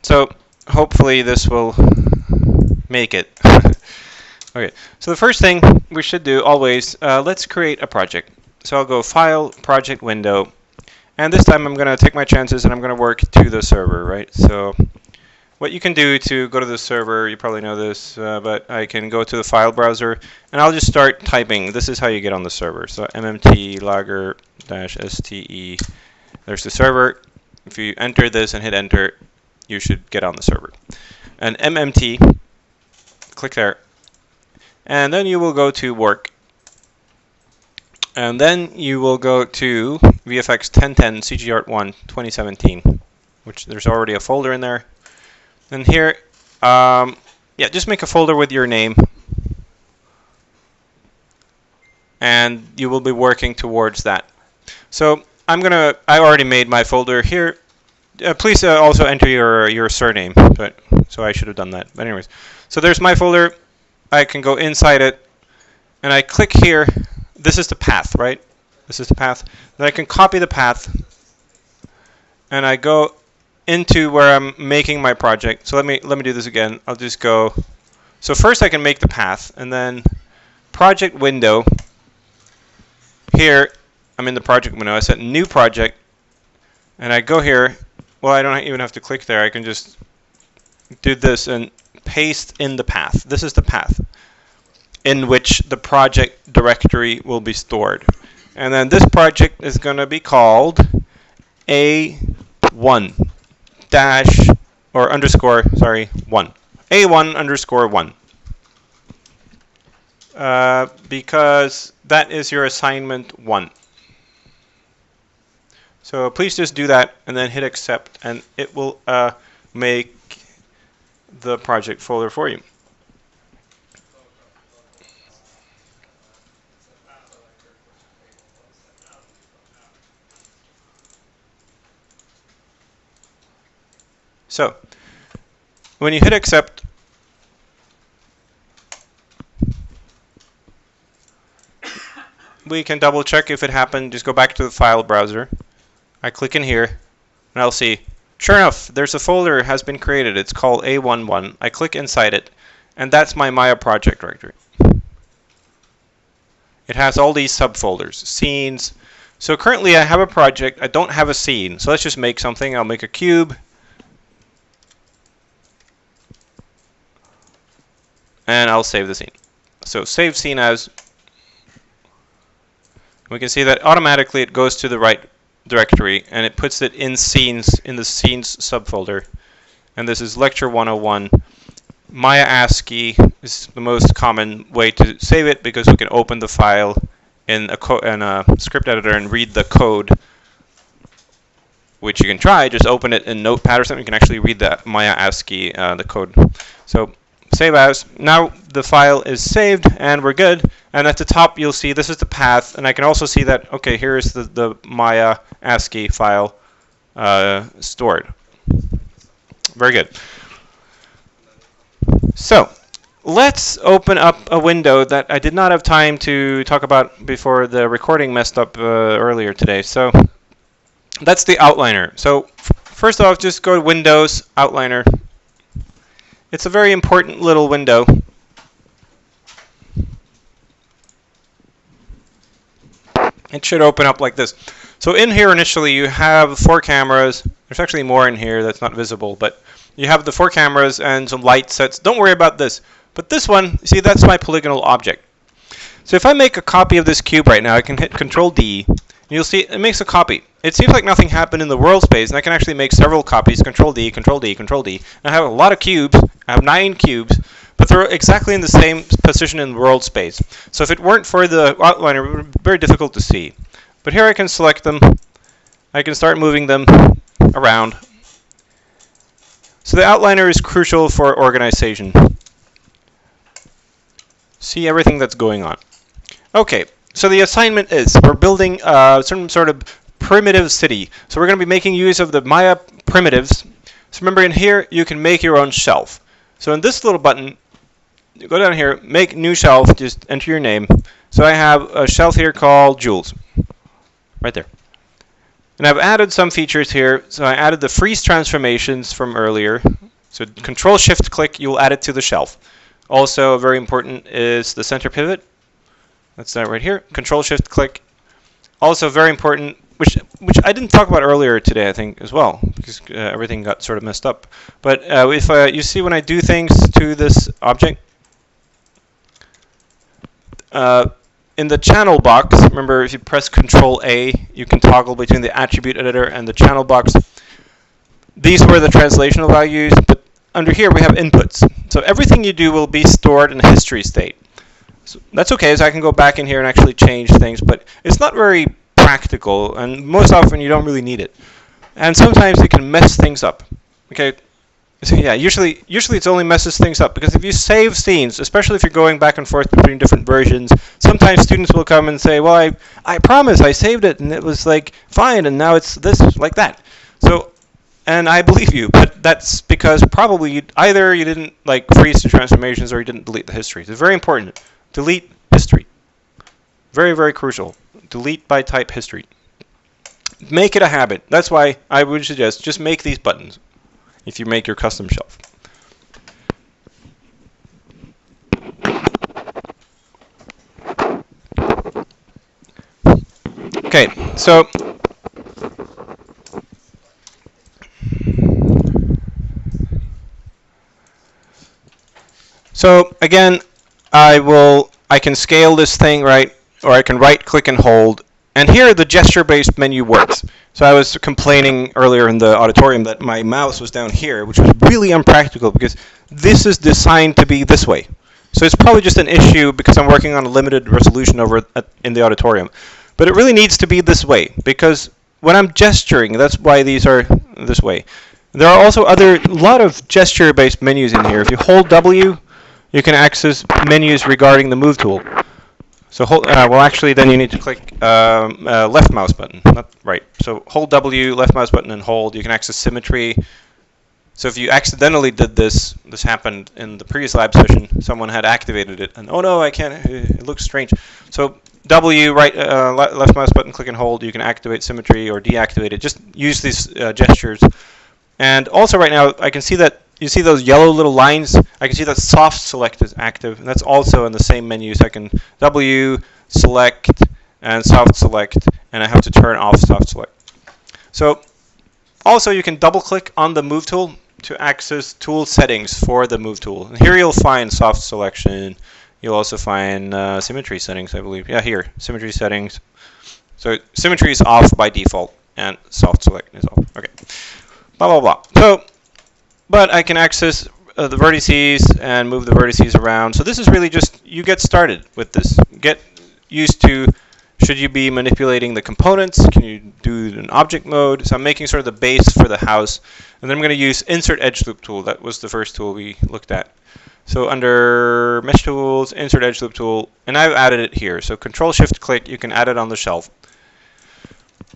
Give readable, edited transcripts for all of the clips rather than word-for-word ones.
So hopefully this will make it. Okay, so the first thing we should do always, let's create a project. So I'll go File, Project Window, and this time I'm going to take my chances and I'm going to work to the server, right? So what you can do to go to the server, you probably know this, but I can go to the file browser and I'll just start typing. This is how you get on the server. So mmt lager-ste, there's the server. If you enter this and hit enter, you should get on the server. And mmt, click there. And then you will go to work. And then you will go to VFX 1010 CGArt1 2017, which there's already a folder in there. And here, yeah, just make a folder with your name. And you will be working towards that. So I already made my folder here. Please also enter your surname. So I should have done that. But anyways, so there's my folder. I can go inside it, and I click here. This is the path, right? This is the path. Then I can copy the path, and I go into where I'm making my project. So let me do this again. I'll just go. So first I can make the path, and then project window. Here I'm in the project window. I set new project, and I go here. Well, I don't even have to click there. I can just do this and paste in the path. This is the path in which the project directory will be stored. And then this project is going to be called A1 dash or underscore, sorry, 1. A1 underscore 1. Because that is your assignment 1. So please just do that and then hit accept, and it will make the project folder for you. So when you hit accept, we can double check if it happened. Just go back to the file browser. I click in here and I'll see, sure enough, there's a folder has been created. It's called A11. I click inside it, and that's my Maya project directory. It has all these subfolders, scenes. So currently I have a project. I don't have a scene. So let's just make something. I'll make a cube. And I'll save the scene. So save scene as. We can see that automatically it goes to the right directory, and it puts it in scenes, in the scenes subfolder. And this is lecture 101. Maya ASCII is the most common way to save it because we can open the file in a script editor and read the code, which you can try. Just open it in Notepad or something. You can actually read the Maya ASCII, the code. So save as. Now the file is saved and we're good. And at the top you'll see this is the path, and I can also see that, okay, here is the Maya ASCII file stored. Very good. So let's open up a window that I did not have time to talk about before the recording messed up earlier today. So that's the outliner. So first off, just go to Windows, Outliner. It's a very important little window. It should open up like this. So in here initially you have 4 cameras. There's actually more in here that's not visible, but you have the 4 cameras and some light sets. Don't worry about this. But this one, see, that's my polygonal object. So if I make a copy of this cube right now, I can hit Control D, and you'll see it makes a copy. It seems like nothing happened in the world space, and I can actually make several copies. Control D, Control D, Control D. And I have a lot of cubes. I have 9 cubes, but they're exactly in the same position in world space. So if it weren't for the outliner, it would be very difficult to see. But here I can select them. I can start moving them around. So the outliner is crucial for organization. See everything that's going on. Okay, so the assignment is we're building some sort of primitive city. So we're going to be making use of the Maya primitives. So remember, in here you can make your own shelf. So in this little button, you go down here, make new shelf, just enter your name. So I have a shelf here called Jules, right there. And I've added some features here. So I added the freeze transformations from earlier. So Control-Shift-Click, you will add it to the shelf. Also very important is the center pivot. That's that right here. Control-Shift-Click. Also very important, which I didn't talk about earlier today, I think, as well, because everything got sort of messed up. But if you see when I do things to this object, in the channel box, remember if you press Control A, you can toggle between the attribute editor and the channel box. These were the translational values, but under here we have inputs. So everything you do will be stored in a history state. So that's okay, so I can go back in here and actually change things, but it's not very practical, and most often you don't really need it. And sometimes it can mess things up. Okay. So yeah, usually it only messes things up, because if you save scenes, especially if you're going back and forth between different versions, sometimes students will come and say, well, I promise I saved it and it was like fine, and now it's this like that. So, and I believe you, but that's because probably either you didn't like freeze the transformations or you didn't delete the history. It's very important. Delete history. Very, very crucial. Delete by type history. Make it a habit. That's why I would suggest just make these buttons if you make your custom shelf. Okay, so again, I can scale this thing, right, or I can right click and hold, and here the gesture-based menu works. So I was complaining earlier in the auditorium that my mouse was down here, which was really impractical because this is designed to be this way. So it's probably just an issue because I'm working on a limited resolution over in the auditorium. But it really needs to be this way, because when I'm gesturing, that's why these are this way. There are also a lot of gesture-based menus in here. If you hold W, you can access menus regarding the move tool. So well, actually, then you need to click left mouse button, not right. So hold W, left mouse button, and hold. You can access symmetry. So if you accidentally did this happened in the previous lab session. Someone had activated it, and oh no, I can't. It looks strange. So W, right, left mouse button, click and hold. You can activate symmetry or deactivate it. Just use these gestures. And also, right now, I can see that. You see those yellow little lines? I can see that soft select is active, and that's also in the same menu. So I can W, select, and soft select, and I have to turn off soft select. So also you can double click on the move tool to access tool settings for the move tool. And here you'll find soft selection. You'll also find symmetry settings, I believe. Yeah, here, symmetry settings. So symmetry is off by default, and soft select is off. Okay, blah, blah, blah. So, but I can access the vertices and move the vertices around. So this is really just, you get started with this. Get used to, should you be manipulating the components? Can you do it in object mode? So I'm making sort of the base for the house. And then I'm going to use Insert Edge Loop Tool. That was the first tool we looked at. So under Mesh Tools, Insert Edge Loop Tool, and I've added it here. So Control-Shift-Click, you can add it on the shelf.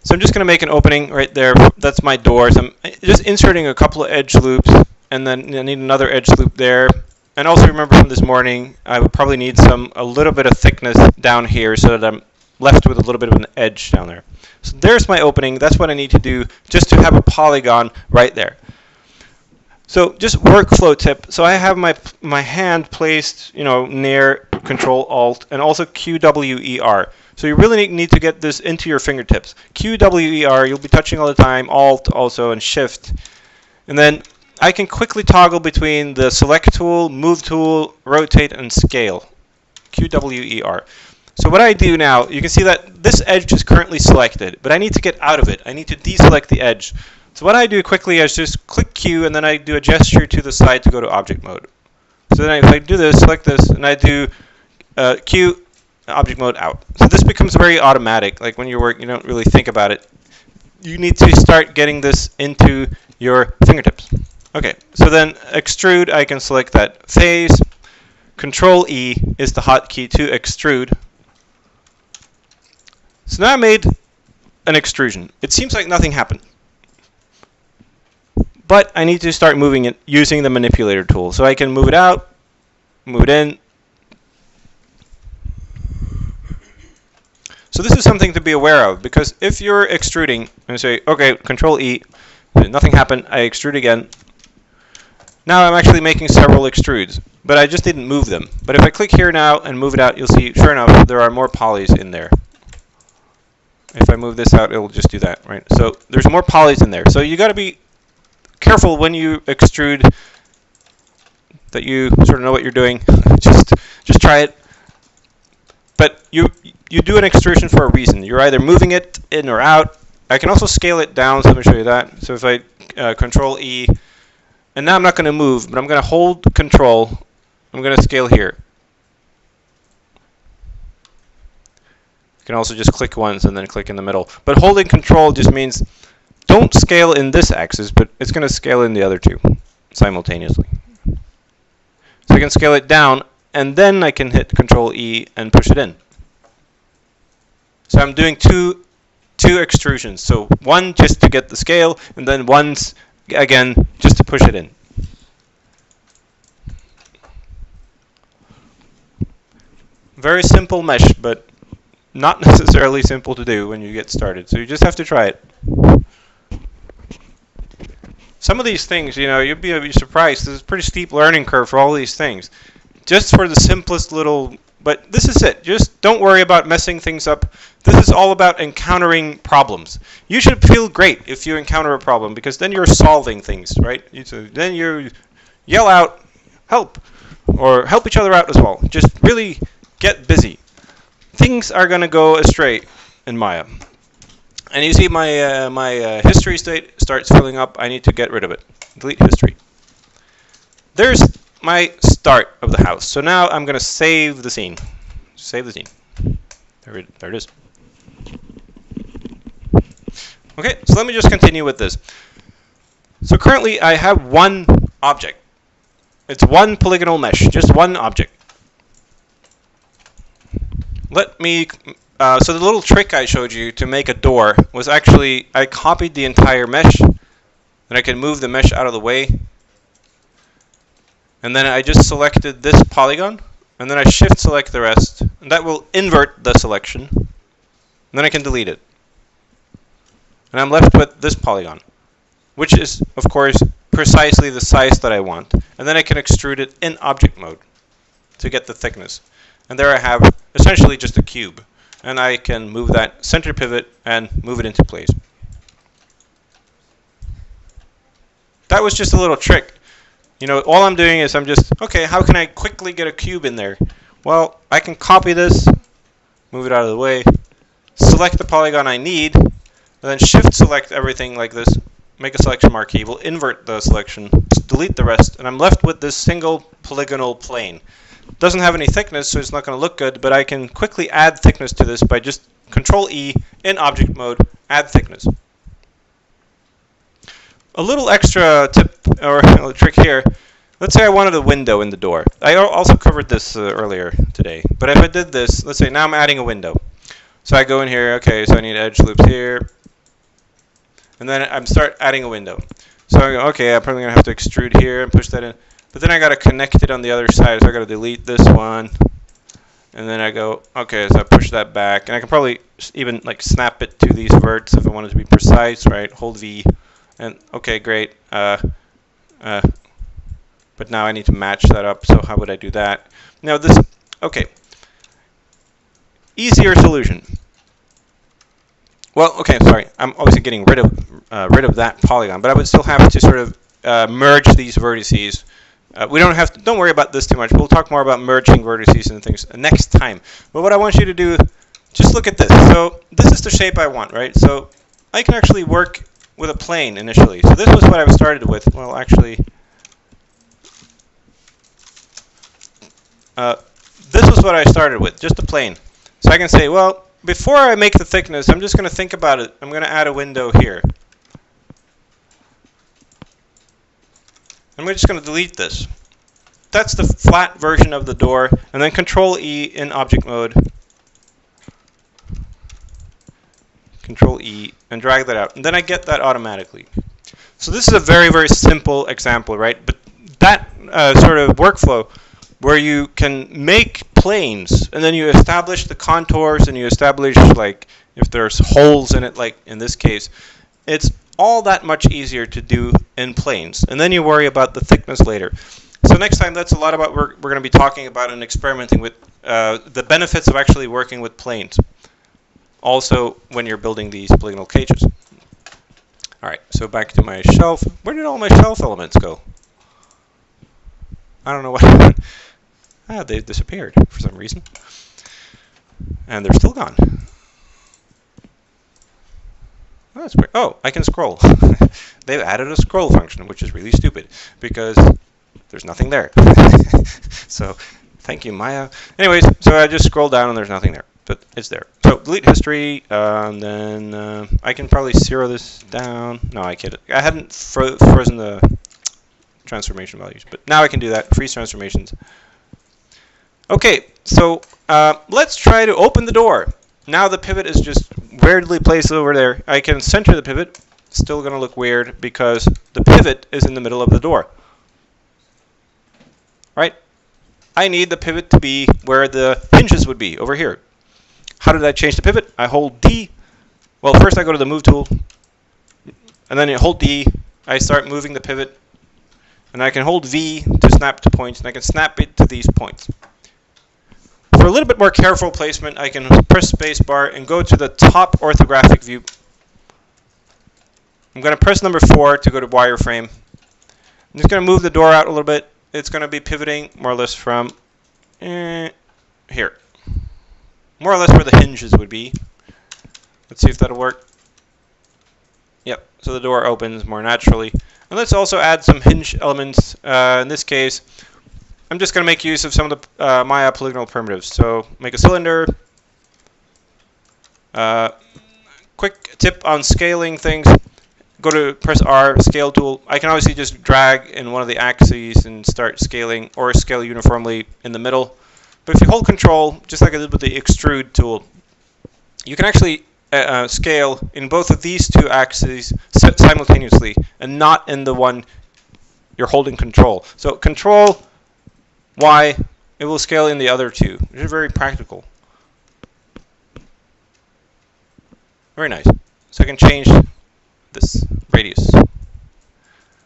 So I'm just going to make an opening right there. That's my door. So I'm just inserting a couple of edge loops, and then I need another edge loop there. And also remember from this morning, I would probably need a little bit of thickness down here so that I'm left with a little bit of an edge down there. So there's my opening. That's what I need to do just to have a polygon right there. So just workflow tip. So I have my hand placed, near Control Alt and also QWER. So you really need to get this into your fingertips. QWER, you'll be touching all the time. Alt also, and Shift. And then I can quickly toggle between the Select tool, Move tool, Rotate, and Scale. QWER. So what I do now, you can see that this edge is currently selected, but I need to get out of it. I need to deselect the edge. So what I do quickly is just click Q, and then I do a gesture to the side to go to object mode. So then if I do this, select this, and I do Q, object mode out. So this becomes very automatic. Like when you work, you don't really think about it. You need to start getting this into your fingertips. Okay, so then extrude, I can select that phase. Control E is the hotkey to extrude. So now I made an extrusion. It seems like nothing happened. But I need to start moving it using the manipulator tool. So I can move it out, move it in. So this is something to be aware of, because if you're extruding and say, okay, Control E, nothing happened, I extrude again. Now I'm actually making several extrudes, but I just didn't move them. But if I click here now and move it out, you'll see, sure enough, there are more polys in there. If I move this out, it'll just do that, right? So there's more polys in there. So you got to be careful when you extrude that you sort of know what you're doing. just try it. But you do an extrusion for a reason. You're either moving it in or out. I can also scale it down, so let me show you that. So if I Control E, and now I'm not going to move, but I'm going to hold Control. I'm going to scale here. You can also just click once and then click in the middle. But holding Control just means don't scale in this axis, but it's going to scale in the other two simultaneously. So I can scale it down, and then I can hit Control E and push it in. So I'm doing two extrusions. So one just to get the scale, and then once again just to push it in. Very simple mesh, but not necessarily simple to do when you get started. So you just have to try it. Some of these things, you know, you'd be surprised. There's a pretty steep learning curve for all these things. Just for the simplest little, but this is it. Just don't worry about messing things up. This is all about encountering problems. You should feel great if you encounter a problem, because then you're solving things, right? Then you yell out, help, or help each other out as well. Just really get busy. Things are going to go astray in Maya. And you see my history state starts filling up. I need to get rid of it. Delete history. There's my start of the house. So now I'm going to save the scene. Save the scene. There it is. Okay, so let me just continue with this. So currently I have one object. It's one polygonal mesh, just one object. Let me, so the little trick I showed you to make a door was actually, I copied the entire mesh, and I can move the mesh out of the way. And then I just selected this polygon, and then I shift select the rest, and that will invert the selection. And then I can delete it. And I'm left with this polygon, which is, of course, precisely the size that I want. And then I can extrude it in object mode to get the thickness. And there I have essentially just a cube. And I can move that center pivot and move it into place. That was just a little trick. You know, all I'm doing is I'm just, okay, how can I quickly get a cube in there? Well, I can copy this, move it out of the way, select the polygon I need, and then shift select everything like this, make a selection marquee, will invert the selection, delete the rest, and I'm left with this single polygonal plane. It doesn't have any thickness, so it's not going to look good, but I can quickly add thickness to this by just Control E in object mode, add thickness. A little extra tip or trick here. Let's say I wanted a window in the door. I also covered this earlier today. But if I did this, let's say now I'm adding a window. So I go in here, okay, so I need edge loops here. And then I start adding a window. So I go, okay, I'm probably going to have to extrude here and push that in. But then I got to connect it on the other side. So I got to delete this one. And then I go, okay, so I push that back. And I can probably even like snap it to these verts if I wanted to be precise, right? Hold V. And okay, great. But now I need to match that up. So how would I do that? Now this, okay. Easier solution. Well, okay, sorry. I'm obviously getting rid of that polygon, but I would still have to sort of merge these vertices. We don't have to. Don't worry about this too much. We'll talk more about merging vertices and things next time. But what I want you to do, just look at this. So this is the shape I want, right? So I can actually work with a plane initially. So this was what I started with. Well, actually, this was what I started with, just a plane. So I can say, well, before I make the thickness, I'm just going to think about it. I'm going to add a window here. And we're just going to delete this. That's the flat version of the door. And then Control E in object mode. Control E and drag that out. And then I get that automatically. So this is a very, very simple example, right? But that sort of workflow where you can make planes, and then you establish the contours, and you establish like if there's holes in it, like in this case, it's all that much easier to do in planes. And then you worry about the thickness later. So next time, that's a lot about we're going to be talking about and experimenting with the benefits of actually working with planes. Also, when you're building these polygonal cages. All right, so back to my shelf. Where did all my shelf elements go? I don't know what happened. They disappeared for some reason. And they're still gone. Oh, that's quick. Oh, I can scroll. They've added a scroll function, which is really stupid because there's nothing there. So, thank you, Maya. Anyways, so I just scroll down and there's nothing there, but it's there. So, delete history, and then I can probably zero this down. No, I can't. I hadn't frozen the transformation values, but now I can do that. Freeze transformations. Okay, so let's try to open the door. Now the pivot is just weirdly placed over there. I can center the pivot. Still going to look weird because the pivot is in the middle of the door. Right? I need the pivot to be where the hinges would be, over here. How did I change the pivot? I hold D. Well, first I go to the Move tool, and then I hold D. I start moving the pivot, and I can hold V to snap to points, and I can snap it to these points. For a little bit more careful placement, I can press spacebar and go to the top orthographic view. I'm going to press number 4 to go to wireframe. I'm just going to move the door out a little bit. It's going to be pivoting more or less from here. More or less where the hinges would be. Let's see if that'll work. Yep, so the door opens more naturally. And let's also add some hinge elements. In this case, I'm just going to make use of some of the Maya polygonal primitives. So make a cylinder. Quick tip on scaling things. Go to press R, scale tool. I can obviously just drag in one of the axes and start scaling, or scale uniformly in the middle. But if you hold Control, just like I did with the extrude tool, you can actually scale in both of these two axes simultaneously, and not in the one you're holding Control. So Control Y, it will scale in the other two, which is very practical. Very nice. So I can change this radius.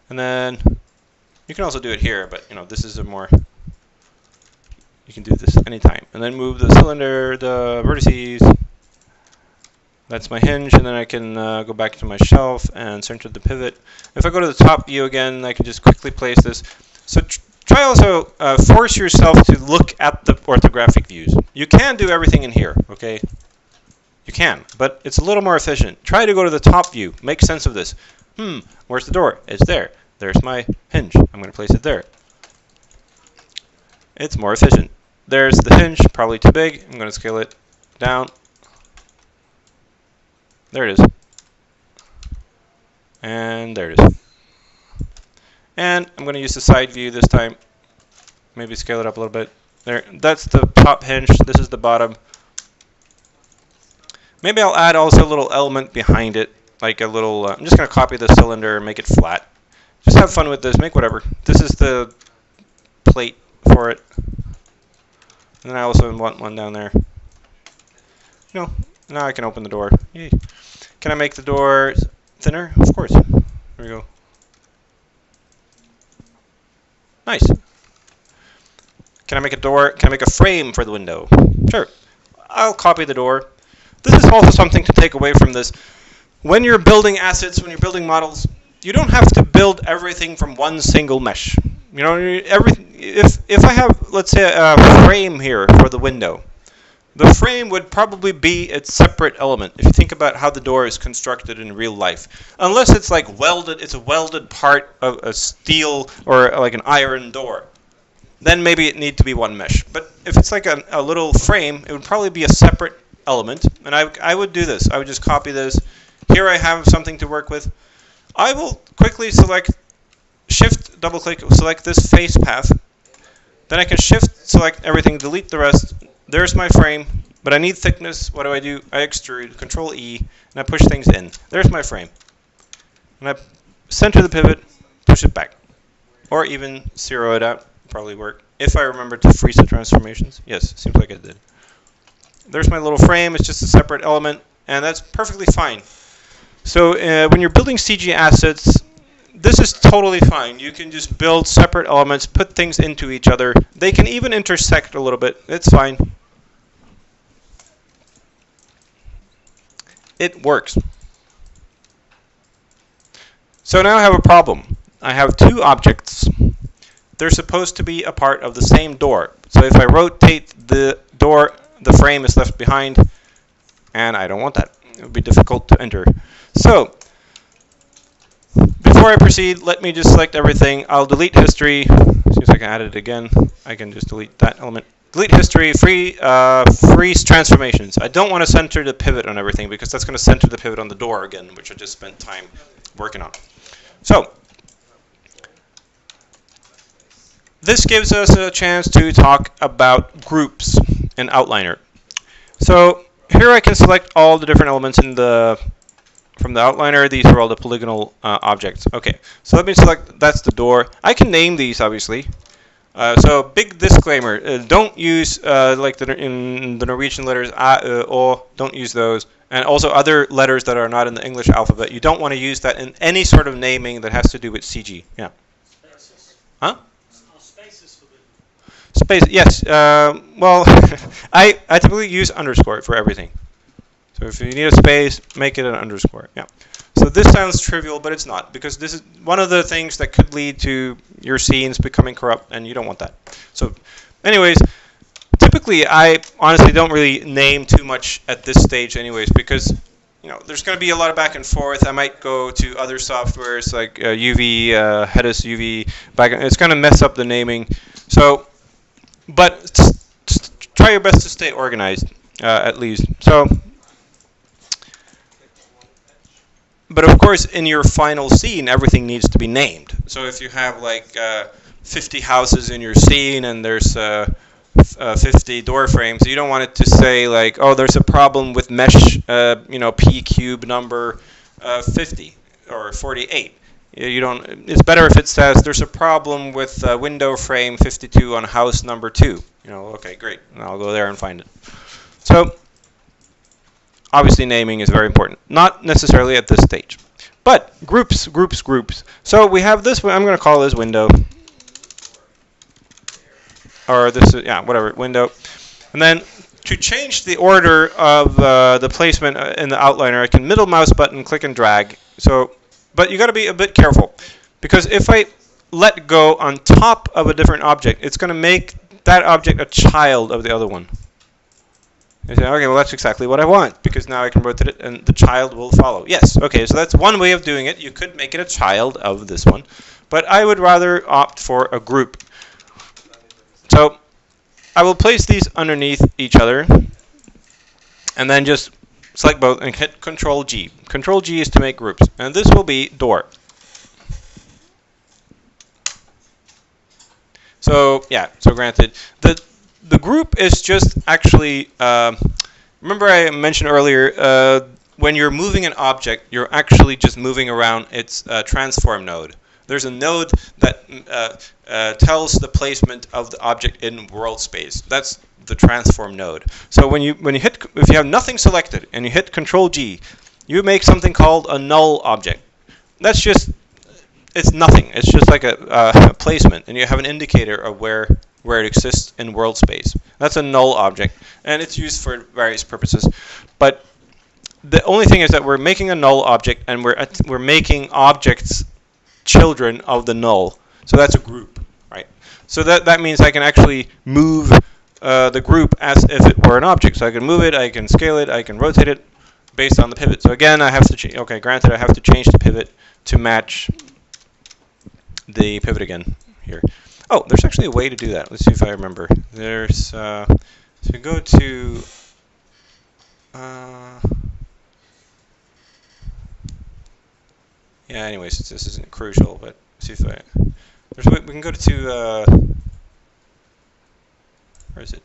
And then you can also do it here, but this is a more, you can do this anytime. And then move the cylinder, the vertices. That's my hinge, and then I can go back to my shelf and center the pivot. If I go to the top view again, I can just quickly place this. So try also force yourself to look at the orthographic views. You can do everything in here, okay? You can, but it's a little more efficient. Try to go to the top view. Make sense of this. Where's the door? It's there. There's my hinge. I'm going to place it there. It's more efficient. There's the hinge, probably too big. I'm going to scale it down. There it is. And there it is. And I'm going to use the side view this time. Maybe scale it up a little bit. There. That's the top hinge. This is the bottom. Maybe I'll add also a little element behind it, like a little, I'm just going to copy the cylinder and make it flat. Just have fun with this, make whatever. This is the plate for it. And then I also want one down there. Now I can open the door. Yay. Can I make the door thinner? Of course. There we go. Nice. Can I make a door? Can I make a frame for the window? Sure. I'll copy the door. This is also something to take away from this. When you're building assets, when you're building models, you don't have to build everything from one single mesh. If I have, let's say, a frame here for the window, the frame would probably be its separate element. If you think about how the door is constructed in real life, unless it's like welded, it's a welded part of a steel or like an iron door, then maybe it need to be one mesh. But if it's like a little frame, it would probably be a separate element. And I would do this. I would just copy this. Here I have something to work with. I will quickly select, shift, double click, select this face path. Then I can shift, select everything, delete the rest. There's my frame, but I need thickness. What do? I extrude, Control E, and I push things in. There's my frame. And I center the pivot, push it back. Or even zero it out, probably work. if I remember to freeze the transformations. Yes, seems like I did. There's my little frame. It's just a separate element, and that's perfectly fine. So when you're building CG assets, this is totally fine. You can just build separate elements, put things into each other. They can even intersect a little bit. It's fine. It works. So now I have a problem. I have two objects. They're supposed to be a part of the same door. So if I rotate the door, the frame is left behind, and I don't want that. It would be difficult to enter. So before I proceed, let me just select everything. I'll delete history. See if I can add it again. I can just delete that element. Delete history, freeze transformations. I don't want to center the pivot on everything because that's going to center the pivot on the door again, which I just spent time working on. So this gives us a chance to talk about groups in Outliner. So here I can select all the different elements in from the outliner. These are all the polygonal objects. Okay, so let me select, that's the door. I can name these, obviously. So big disclaimer, don't use like in the Norwegian letters a, o, don't use those. And also other letters that are not in the English alphabet. You don't want to use that in any sort of naming that has to do with CG. Yeah. Spaces. Huh? Spaces forbidden. Space, yes. Well, I typically use underscore for everything. So if you need a space, make it an underscore. Yeah. So this sounds trivial, but it's not, because this is one of the things that could lead to your scenes becoming corrupt, and you don't want that. So anyways, typically I honestly don't really name too much at this stage anyways, because there's going to be a lot of back and forth. I might go to other softwares like UV, Hedis, UV, it's going to mess up the naming. So, but try your best to stay organized, at least. So, but of course, in your final scene, everything needs to be named. So if you have like 50 houses in your scene and there's 50 door frames, you don't want it to say like, oh, there's a problem with mesh, P cube number 50 or 48. You don't. It's better if it says there's a problem with window frame 52 on house number 2. Okay, great. And I'll go there and find it. So obviously, naming is very important. Not necessarily at this stage. But groups. So we have this one. I'm going to call this window. Or this is, whatever, window. And then to change the order of the placement in the outliner, I can middle mouse button, click and drag. So, but you got to be a bit careful. Because if I let go on top of a different object, it's going to make that object a child of the other one. You say, okay, well, that's exactly what I want, because now I can rotate it and the child will follow. Yes, okay, so that's one way of doing it. You could make it a child of this one, but I would rather opt for a group. So I will place these underneath each other and then just select both and hit Control G. Control G is to make groups, and this will be door. So yeah, so granted, the group is just actually, remember I mentioned earlier, when you're moving an object, you're actually just moving around its transform node. There's a node that tells the placement of the object in world space. That's the transform node. So when you hit, if you have nothing selected and you hit Control G, you make something called a null object. That's just, it's nothing. It's just like a placement, and you have an indicator of where it exists in world space. That's a null object, and it's used for various purposes. But the only thing is that we're making a null object, and we're making objects children of the null. So that's a group, right? So that means I can actually move the group as if it were an object. So I can move it, I can scale it, I can rotate it based on the pivot. So again, I have to okay, granted, I have to change the pivot to match the pivot again here. Oh, there's actually a way to do that. Let's see if I remember. There's, so go to, yeah, anyways, this isn't crucial, but see if there's a way, we can go to, where is it?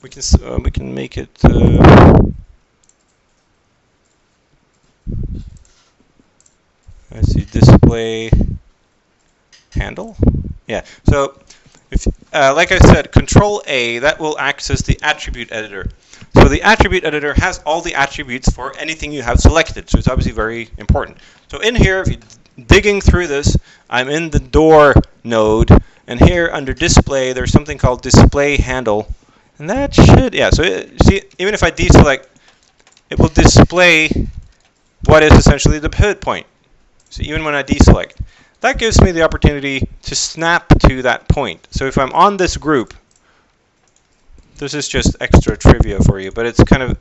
We can make it, let's see, display handle. Yeah, so If, like I said, Control A, that will access the attribute editor. So the attribute editor has all the attributes for anything you have selected. So it's obviously very important. So in here, if you're digging through this, I'm in the door node. And here under display, there's something called display handle. And that should, yeah, so see, even if I deselect, it will display what is essentially the pivot point. So even when I deselect, that gives me the opportunity to snap to that point. So if I'm on this group, this is just extra trivia for you, but it's kind of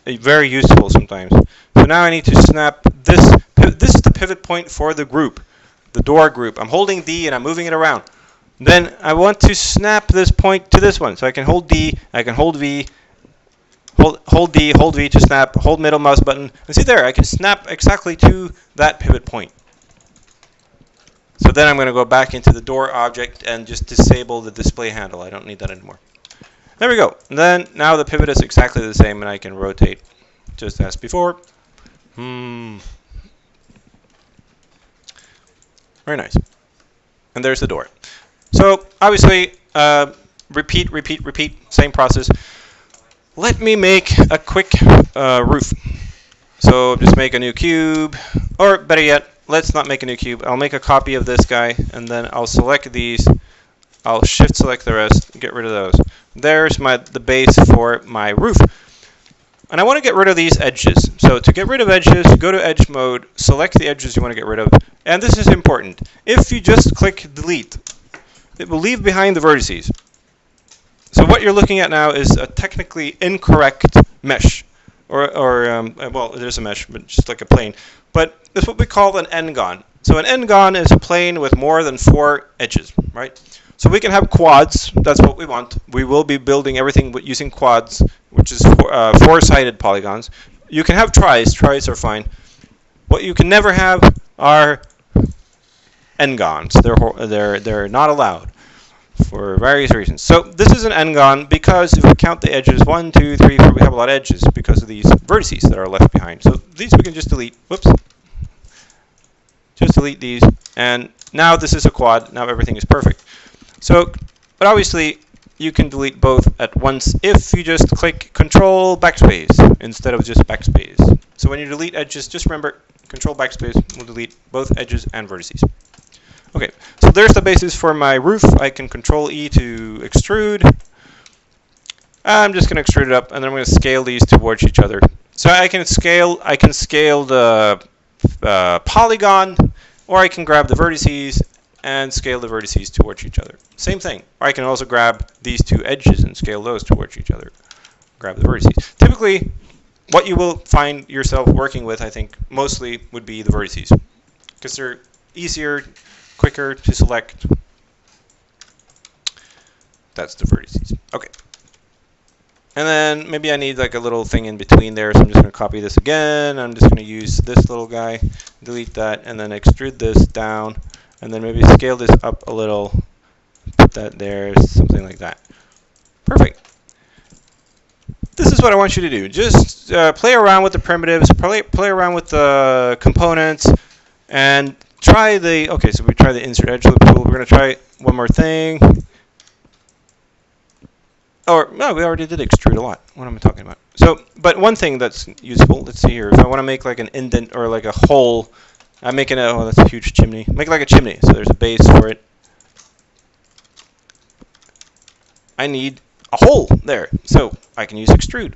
very useful sometimes. So now I need to snap this. This is the pivot point for the group, the door group. I'm holding D and I'm moving it around. Then I want to snap this point to this one. So I can hold D, I can hold V, hold D, hold V to snap, hold middle mouse button. And see there, I can snap exactly to that pivot point. So then I'm going to go back into the door object and just disable the display handle. I don't need that anymore. There we go. And then now the pivot is exactly the same and I can rotate just as before. Very nice. And there's the door. So obviously, repeat, same process. Let me make a quick roof. So just make a new cube, or better yet, let's not make a new cube. I'll make a copy of this guy, and then I'll select these. I'll shift select the rest, get rid of those. There's the base for my roof. And I want to get rid of these edges. So to get rid of edges, go to edge mode, select the edges you want to get rid of. And this is important. If you just click delete, it will leave behind the vertices. So what you're looking at now is a technically incorrect mesh. Well, it is a mesh, but just like a plane. But it's what we call an n-gon. So an n-gon is a plane with more than 4 edges, right? So we can have quads. That's what we want. We will be building everything using quads, which is 4-sided polygons. You can have tris. Tris are fine. What you can never have are n-gons. They're not allowed for various reasons. So this is an n-gon because if we count the edges, 1, 2, 3, 4, we have a lot of edges because of these vertices that are left behind. So these we can just delete. Whoops. Just delete these. And now this is a quad. Now everything is perfect. So, but obviously you can delete both at once if you just click Control Backspace instead of just Backspace. So when you delete edges, just remember Control Backspace will delete both edges and vertices. Okay, so there's the basis for my roof. I can Control E to extrude. I'm just going to extrude it up, and then I'm going to scale these towards each other. So I can scale the polygon, or I can grab the vertices and scale the vertices towards each other. Same thing. Or I can also grab these 2 edges and scale those towards each other. Grab the vertices. Typically, what you will find yourself working with, I think, mostly would be the vertices, because they're easier, quicker to select. That's the vertices. Okay. And then maybe I need like a little thing in between there, so I'm just going to copy this again. I'm just going to use this little guy, delete that, and then extrude this down, and then maybe scale this up a little, put that there, something like that. Perfect. This is what I want you to do. Just play around with the primitives, play around with the components, and try the, okay, so we try the insert edge loop tool. We're going to try one more thing. Or, no, we already did extrude a lot. What am I talking about? So, but one thing that's useful, let's see here. If I want to make like an indent or like a hole, I'm making oh, that's a huge chimney. Make it like a chimney, so there's a base for it. I need a hole there, so I can use extrude.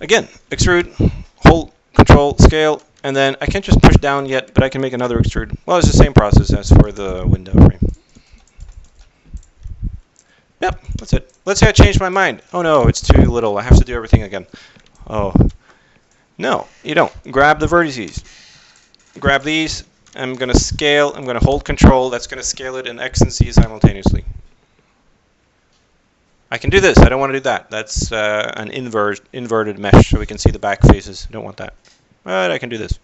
Again, extrude, hold, control, scale, and then I can't just push down yet, but I can make another extrude. Well, it's the same process as for the window frame. Yep, that's it. Let's say I changed my mind. Oh no, it's too little. I have to do everything again. Oh. No, you don't. Grab the vertices. Grab these. I'm going to scale. I'm going to hold control. That's going to scale it in X and Z simultaneously. I can do this. I don't want to do that. That's an inverted mesh, so we can see the back faces. I don't want that. But I can do this.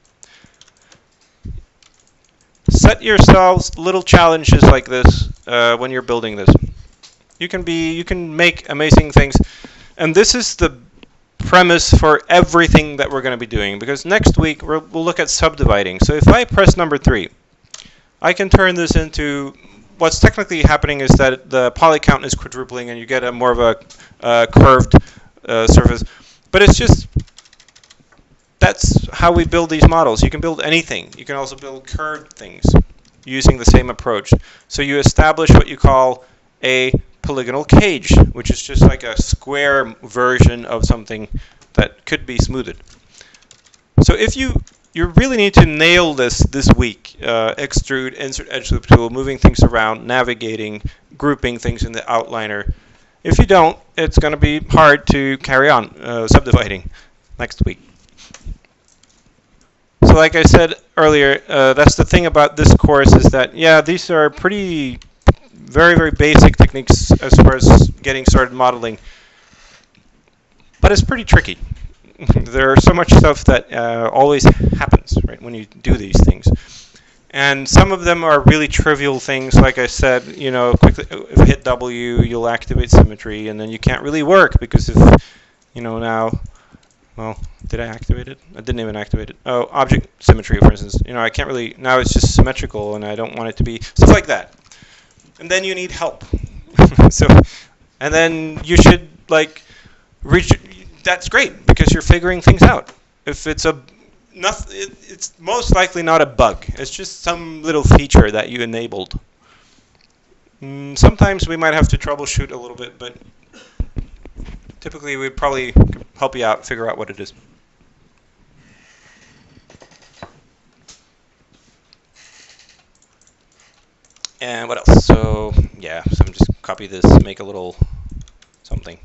Set yourselves little challenges like this when you're building this. You can make amazing things, and this is the premise for everything that we're going to be doing, because next week we'll look at subdividing. So if I press number 3, I can turn this into what's technically happening is that the poly count is quadrupling, and you get a more of a curved surface. But it's just that's how we build these models. You can build anything. You can also build curved things using the same approach. So you establish what you call a polygonal cage, which is just like a square version of something that could be smoothed. So if you really need to nail this week, extrude, insert edge loop tool, moving things around, navigating, grouping things in the outliner. If you don't, it's going to be hard to carry on subdividing next week. So like I said earlier, that's the thing about this course is that, yeah, these are pretty very, very basic techniques as far as getting started modeling. But it's pretty tricky. There's so much stuff that always happens, right, when you do these things. And some of them are really trivial things. Like I said, quickly, if you hit W, you'll activate symmetry, and then you can't really work because if, now, well, did I activate it? I didn't even activate it. Oh, object symmetry, for instance. I can't really, now it's just symmetrical, and I don't want it to be, stuff like that. And then you need help. And then you should, reach, that's great, because you're figuring things out. If it's it's most likely not a bug. It's just some little feature that you enabled. Sometimes we might have to troubleshoot a little bit, but typically we'd probably help you out, figure out what it is. And what else? So yeah, so I'm just copy this, make a little something.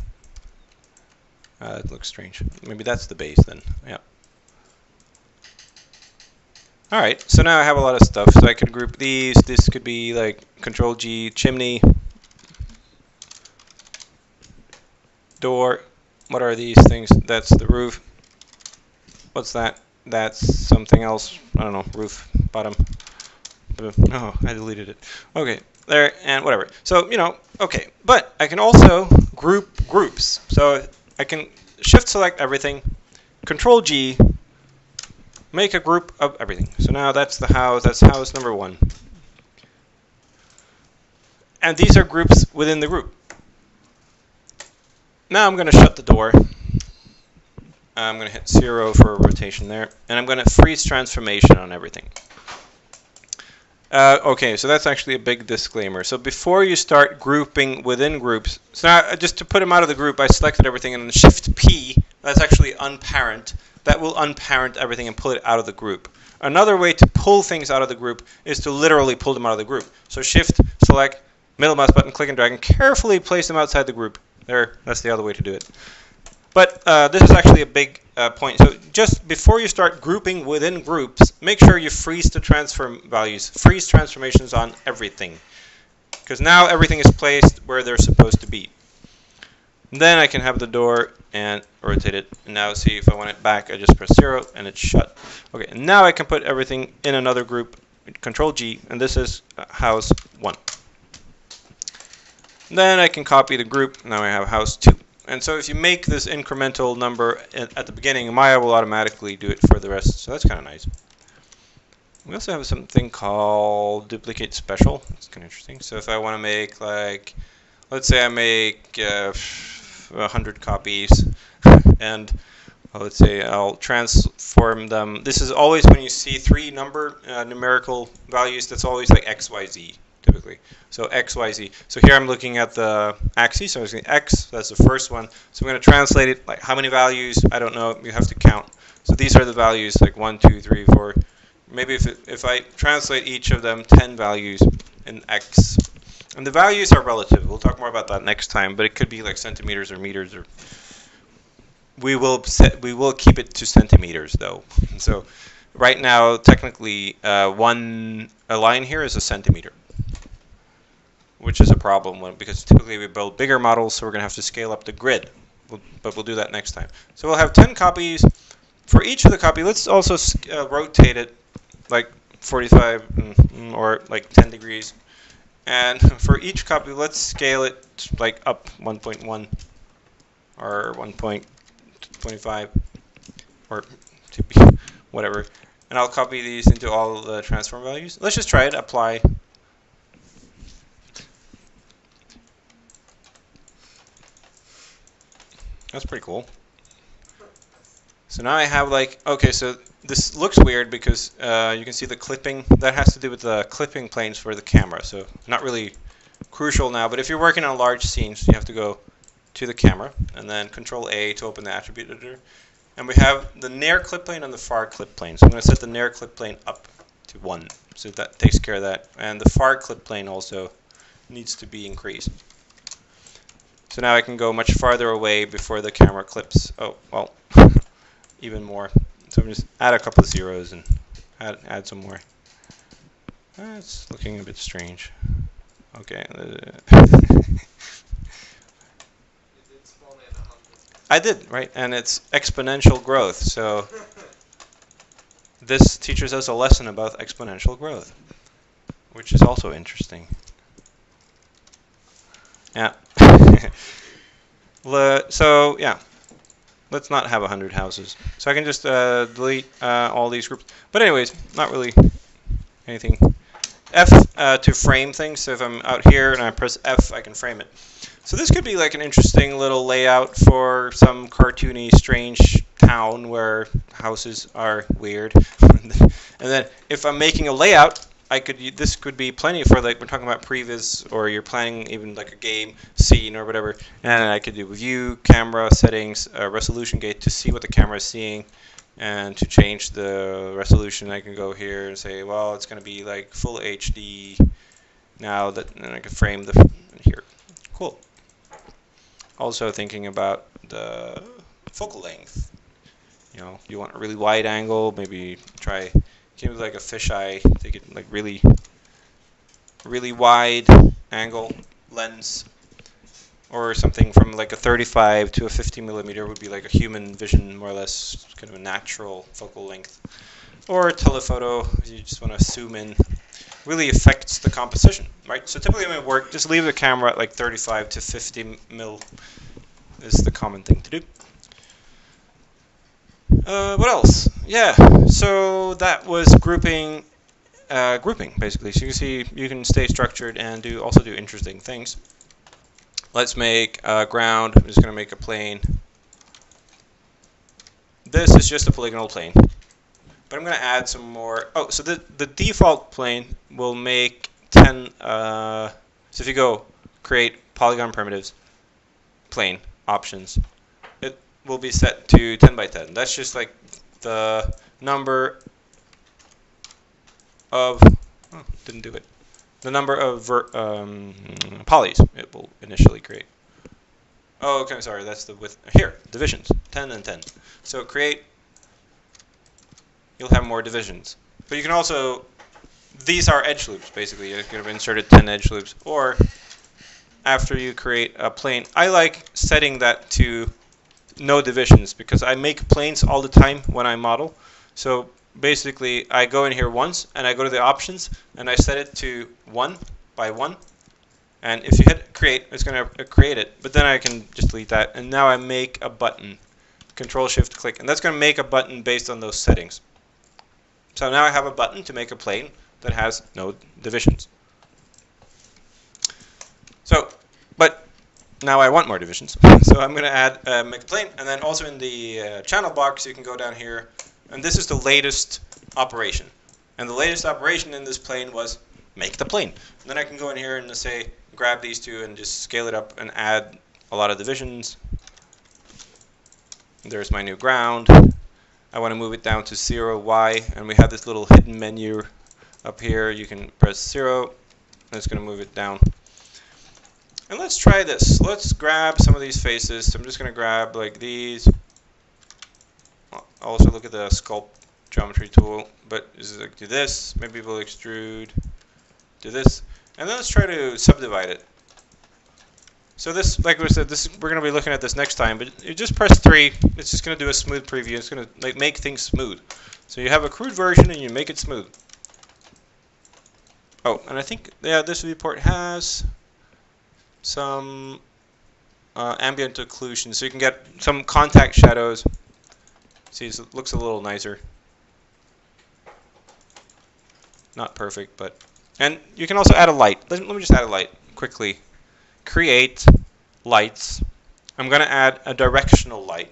It looks strange. Maybe that's the base then. Yeah. All right. So now I have a lot of stuff. So I could group these. This could be like Control G, chimney, door. What are these things? That's the roof. What's that? That's something else. I don't know. Roof, bottom. Oh, I deleted it. Okay, there and whatever. So okay. But I can also group groups. So I can shift select everything, Control G, make a group of everything. So now that's the house. That's house number 1. And these are groups within the group. Now I'm going to shut the door. I'm going to hit 0 for rotation there. And I'm going to freeze transformation on everything. Okay, so that's actually a big disclaimer. So before you start grouping within groups, so now just to put them out of the group, I selected everything, and then Shift P, that's actually unparent. That will unparent everything and pull it out of the group. Another way to pull things out of the group is to literally pull them out of the group. So Shift, select, middle mouse button, click and drag, and carefully place them outside the group. There, that's the other way to do it. But this is actually a big point. So just before you start grouping within groups, make sure you freeze the transform values, freeze transformations on everything. Because now everything is placed where they're supposed to be. And then I can have the door and rotate it. And now see if I want it back, I just press 0 and it's shut. Okay, and now I can put everything in another group, Control G, and this is house 1. Then I can copy the group. Now I have house 2. And so if you make this incremental number at the beginning, Maya will automatically do it for the rest. So that's kind of nice. We also have something called duplicate special. It's kind of interesting. So if I want to make let's say I make 100 copies, and let's say I'll transform them. This is always when you see 3 numerical values. That's always like X, Y, Z. Typically. So X, Y, Z. So here I'm looking at the axis. So I'm saying X, that's the first one. So I'm going to translate it like how many values, I don't know, you have to count. So these are the values like 1, 2, 3, 4. Maybe if I translate each of them 10 values in X. And the values are relative. We'll talk more about that next time, but it could be like centimeters or meters, or we will keep it to centimeters though. So right now technically a line here is a centimeter, which is a problem because typically we build bigger models, so we're going to have to scale up the grid. But we'll do that next time. So we'll have 10 copies. For each of the copy, let's also rotate it like 45 or like 10 degrees. And for each copy, let's scale it like up 1.1 or 1.25 or whatever. And I'll copy these into all the transform values. Let's just try it. Apply. That's pretty cool. So now I have like, okay, so this looks weird because you can see the clipping. That has to do with the clipping planes for the camera. So not really crucial now, but if you're working on large scenes, you have to go to the camera and then Control A to open the attribute editor. And we have the near clip plane and the far clip plane. So I'm going to set the near clip plane up to 1. So that takes care of that. And the far clip plane also needs to be increased. So now I can go much farther away before the camera clips. Oh, well, even more. So I'm just add a couple of zeros and add some more. It's looking a bit strange. Okay. I did, right? And it's exponential growth. So this teaches us a lesson about exponential growth, which is also interesting. Yeah. So, yeah. Let's not have 100 houses. So I can just delete all these groups. But anyways, not really anything. F to frame things. So if I'm out here and I press F, I can frame it. So this could be like an interesting little layout for some cartoony, strange town where houses are weird. And then if I'm making a layout, this could be plenty for, like, we're talking about previs, or you're planning even like a game scene or whatever. And I could do view, camera settings, resolution gate to see what the camera is seeing. And to change the resolution, I can go here and say, well, it's going to be like full HD now, and I can frame the here. Cool. Also thinking about the focal length. You know, you want a really wide angle, maybe try give it like a fisheye, take it like really wide angle lens, or something from like a 35 to a 50 millimeter would be like a human vision, more or less, kind of a natural focal length. Or telephoto, if you just want to zoom in, really affects the composition, right? So typically when it works, just leave the camera at like 35 to 50 mil is the common thing to do. What else? Yeah, so that was grouping, basically. So you can see you can stay structured and also do interesting things. Let's make a ground. I'm just going to make a plane. This is just a polygonal plane, but I'm going to add some more. Oh, so the default plane will make 10. So if you go create polygon primitives, plane options, it will be set to 10 by 10. That's just like the number of. Oh, didn't do it. The number of polys it will initially create. Oh, okay, sorry, that's the width. Here, divisions, 10 and 10. So create, you'll have more divisions. But you can also, these are edge loops, basically. You could have inserted 10 edge loops. Or after you create a plane, I like setting that to no divisions because I make planes all the time when I model. So basically, I go in here once, and I go to the options, and I set it to 1 by 1. And if you hit create, it's going to create it. But then I can just delete that, and now I make a button. Control-Shift-Click, and that's going to make a button based on those settings. So now I have a button to make a plane that has no divisions. So, but now I want more divisions. So I'm going to add make a plane, and then also in the channel box, you can go down here. And this is the latest operation. And the latest operation in this plane was make the plane. And then I can go in here and say, grab these two and just scale it up and add a lot of divisions. There's my new ground. I want to move it down to 0Y. And we have this little hidden menu up here. You can press 0. And it's going to move it down. And let's try this. Let's grab some of these faces. So I'm just going to grab like these. I'll also look at the sculpt geometry tool, but is it like do this, maybe we'll extrude, do this, and then let's try to subdivide it. So this, like we said, we're going to be looking at this next time, but you just press 3, it's just going to do a smooth preview, it's going to like make things smooth. So you have a crude version and you make it smooth. Oh, and I think, yeah, this viewport has some ambient occlusion, so you can get some contact shadows. See, it looks a little nicer. Not perfect, but... And you can also add a light. Let me just add a light quickly. Create lights. I'm going to add a directional light.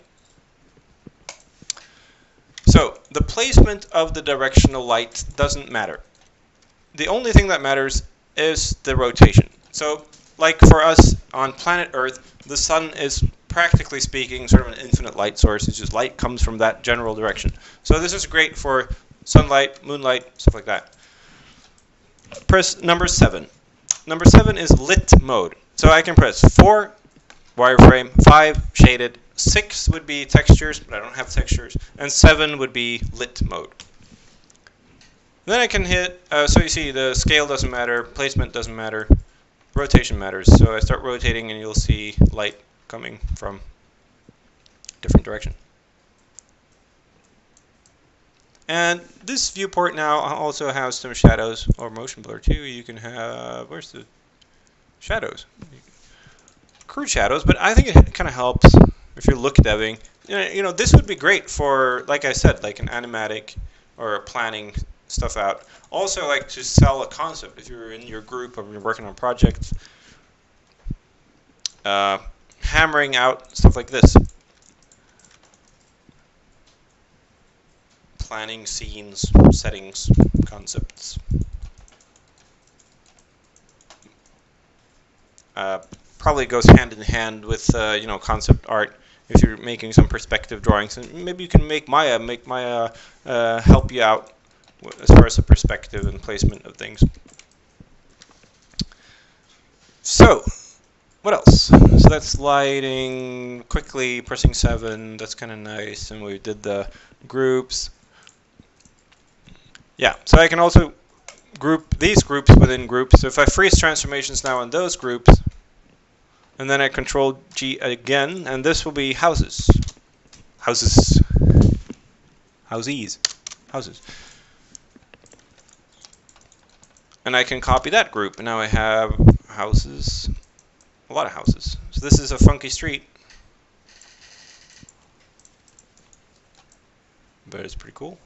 So the placement of the directional light doesn't matter. The only thing that matters is the rotation. So like for us on planet Earth, the sun is practically speaking sort of an infinite light source. It's just light comes from that general direction. So this is great for sunlight, moonlight, stuff like that. Press number 7. Number 7 is lit mode. So I can press 4, wireframe, 5, shaded, 6 would be textures, but I don't have textures, and 7 would be lit mode. Then I can hit, so you see the scale doesn't matter, placement doesn't matter, rotation matters. So I start rotating and you'll see light coming from different direction. And this viewport now also has some shadows or motion blur too. You can have, where's the shadows? Crude shadows, but I think it kind of helps if you're look deving. You know, this would be great for, like I said, like an animatic or planning stuff out. Also, like to sell a concept if you're in your group or you're working on projects. Hammering out stuff like this. Planning scenes, settings, concepts. Probably goes hand in hand with you know, concept art. If you're making some perspective drawings, and maybe you can make Maya help you out as far as the perspective and placement of things. So, what else? So that's lighting, quickly pressing 7, that's kind of nice, and we did the groups. Yeah, so I can also group these groups within groups. So if I freeze transformations now on those groups, and then I control G again, and this will be houses. Houses. Housies. Houses. And I can copy that group, and now I have houses, a lot of houses. So this is a funky street, but it's pretty cool.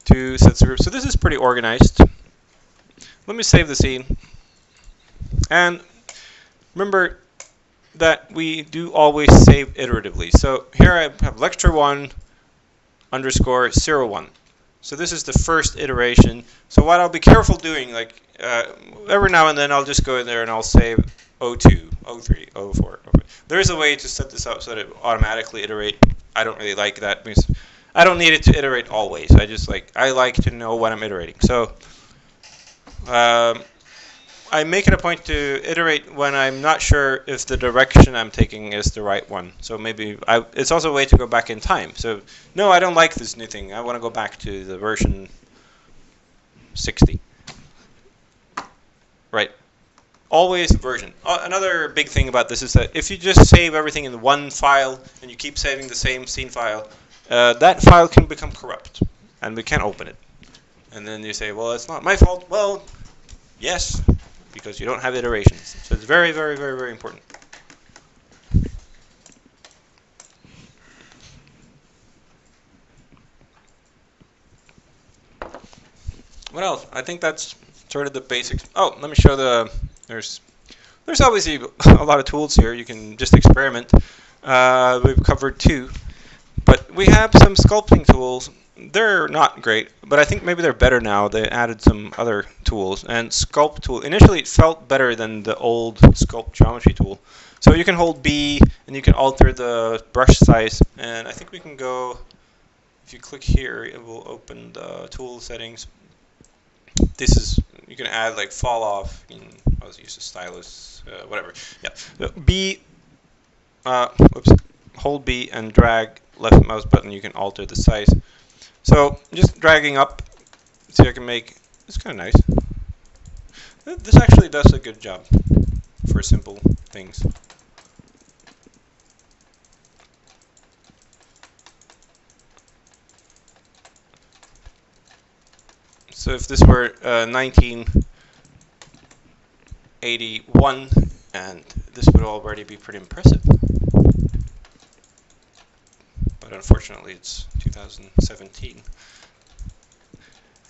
Two sets of groups. So this is pretty organized. Let me save the scene. And remember that we do always save iteratively. So here I have lecture 1 underscore 01. So this is the first iteration. So what I'll be careful doing, like every now and then I'll just go in there and I'll save 02, 03, 04. There is a way to set this up so that it automatically iterate. I don't really like that because I don't need it to iterate always. I like to know when I'm iterating. So I make it a point to iterate when I'm not sure if the direction I'm taking is the right one. So maybe it's also a way to go back in time. So no, I don't like this new thing. I want to go back to the version 60. Right. Always version. Another big thing about this is that if you just save everything in one file and you keep saving the same scene file, that file can become corrupt and we can't open it. And then you say, well, it's not my fault. Well, yes, because you don't have iterations. So it's very, very, very, very important. What else? I think that's sort of the basics. Oh, let me show there's obviously a lot of tools here. You can just experiment. We've covered 2. But we have some sculpting tools. They're not great, but I think maybe they're better now. They added some other tools. And Sculpt tool, initially it felt better than the old Sculpt geometry tool. So you can hold B, and you can alter the brush size. And I think we can go, if you click here, it will open the tool settings. This is, you can add like fall off. I'll use a stylus, whatever. Yeah, B, hold B and drag left mouse button. You can alter the size. So just dragging up, so I can make, it's kind of nice. This actually does a good job for simple things. So if this were 1981, and this would already be pretty impressive. But unfortunately it's 2017.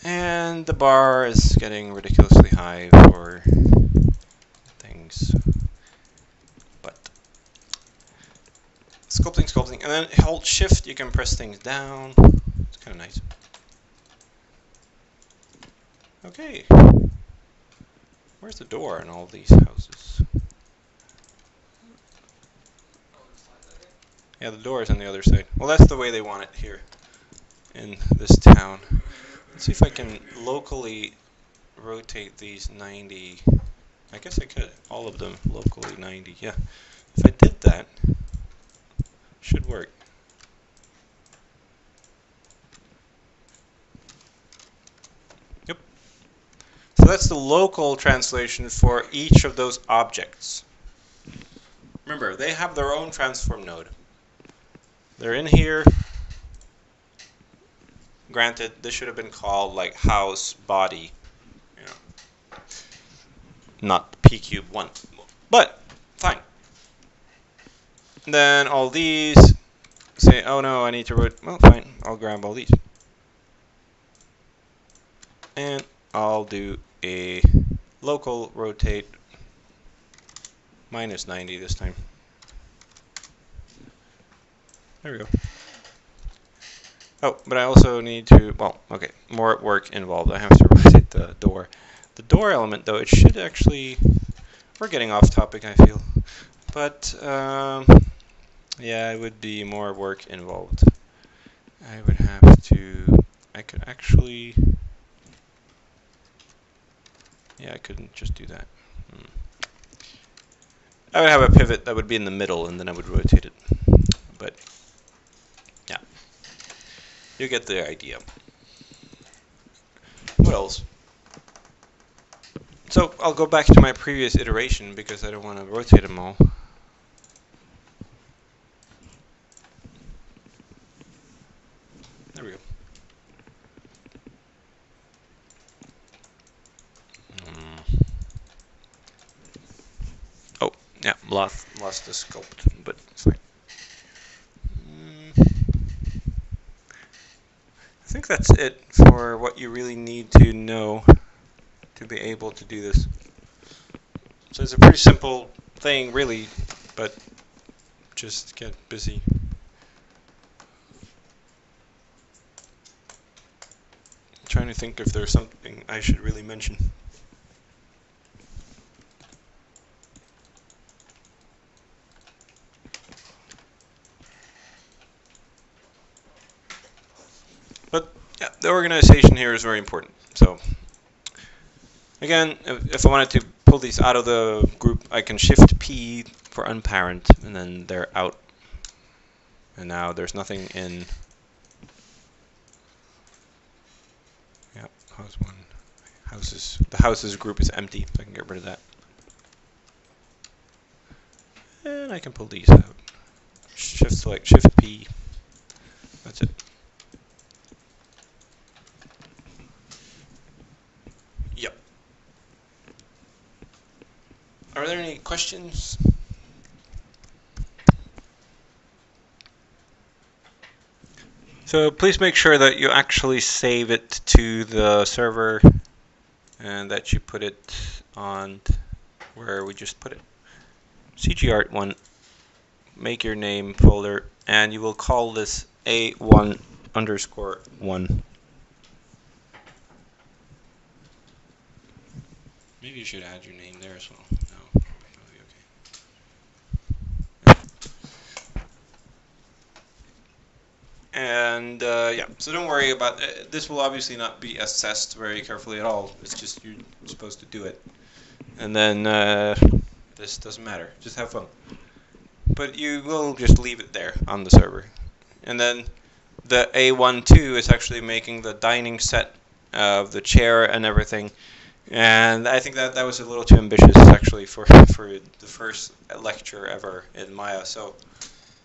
And the bar is getting ridiculously high for nice. But sculpting, and then hold shift, you can press things down. It's kind of nice. Okay. Where's the door in all these houses? Yeah, the door is on the other side. Well, that's the way they want it here in this town. Let's see if I can locally rotate these 90. I guess I could. All of them locally 90. Yeah. If I did that, it should work. Yep. So that's the local translation for each of those objects. Remember, they have their own transform node. They're in here. Granted, this should have been called like house body, you know, not p cube 1, but fine. And then all these say, oh no, I need to rotate. Well, fine, I'll grab all these, and I'll do a local rotate minus 90 this time. There we go. Oh, but I also need to, well, okay, more work involved. I have to rotate the door. The door element, though, it should actually, we're getting off topic, I feel. But, yeah, it would be more work involved. I would have to, I could actually, yeah, I couldn't just do that. I would have a pivot that would be in the middle, and then I would rotate it. But, yeah. You get the idea. What else? So I'll go back to my previous iteration because I don't want to rotate them all. There we go. Oh, yeah, lost the sculpt, but it's fine. I think that's it for what you really need to know to be able to do this. So it's a pretty simple thing, really, but just get busy. I'm trying to think if there's something I should really mention. But yeah, the organization here is very important. So again, if I wanted to pull these out of the group, I can shift P for unparent, and then they're out. And now there's nothing in. Yeah, house 1. Houses. The houses group is empty, so I can get rid of that. And I can pull these out. Shift select, shift P. That's it. Yep. Are there any questions? So please make sure that you actually save it to the server and that you put it on where we just put it. CGArt1, make your name folder, and you will call this A1_1. Maybe you should add your name there as well. No, that'll be okay. And yeah, so don't worry about it. This will obviously not be assessed very carefully at all. It's just you're supposed to do it. And then this doesn't matter. Just have fun. But you will just leave it there on the server. And then the A12 is actually making the dining set of the chair and everything. And I think that was a little too ambitious actually for the first lecture ever in Maya. So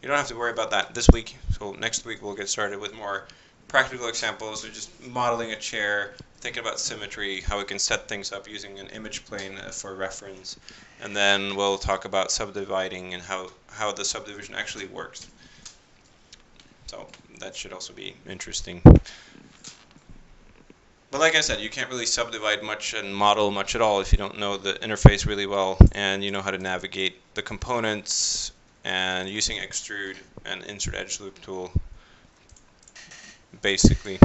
you don't have to worry about that this week. So next week we'll get started with more practical examples of just modeling a chair, thinking about symmetry, how we can set things up using an image plane for reference, and then we'll talk about subdividing and how the subdivision actually works. So that should also be interesting. But like I said, you can't really subdivide much and model much at all if you don't know the interface really well and you know how to navigate the components and using extrude and insert edge loop tool. Basically,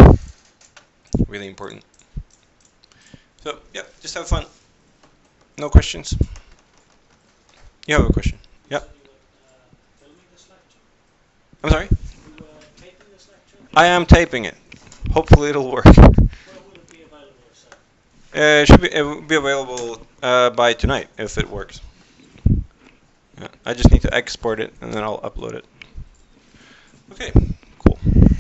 really important. So, yeah, just have fun. No questions? You have a question? You Yeah. said you were filming this lecture. I'm sorry? You were taping this lecture. I am taping it. Hopefully it'll work. When will it be available, sir? It will be available by tonight if it works. Yeah, I just need to export it and then I'll upload it. Okay.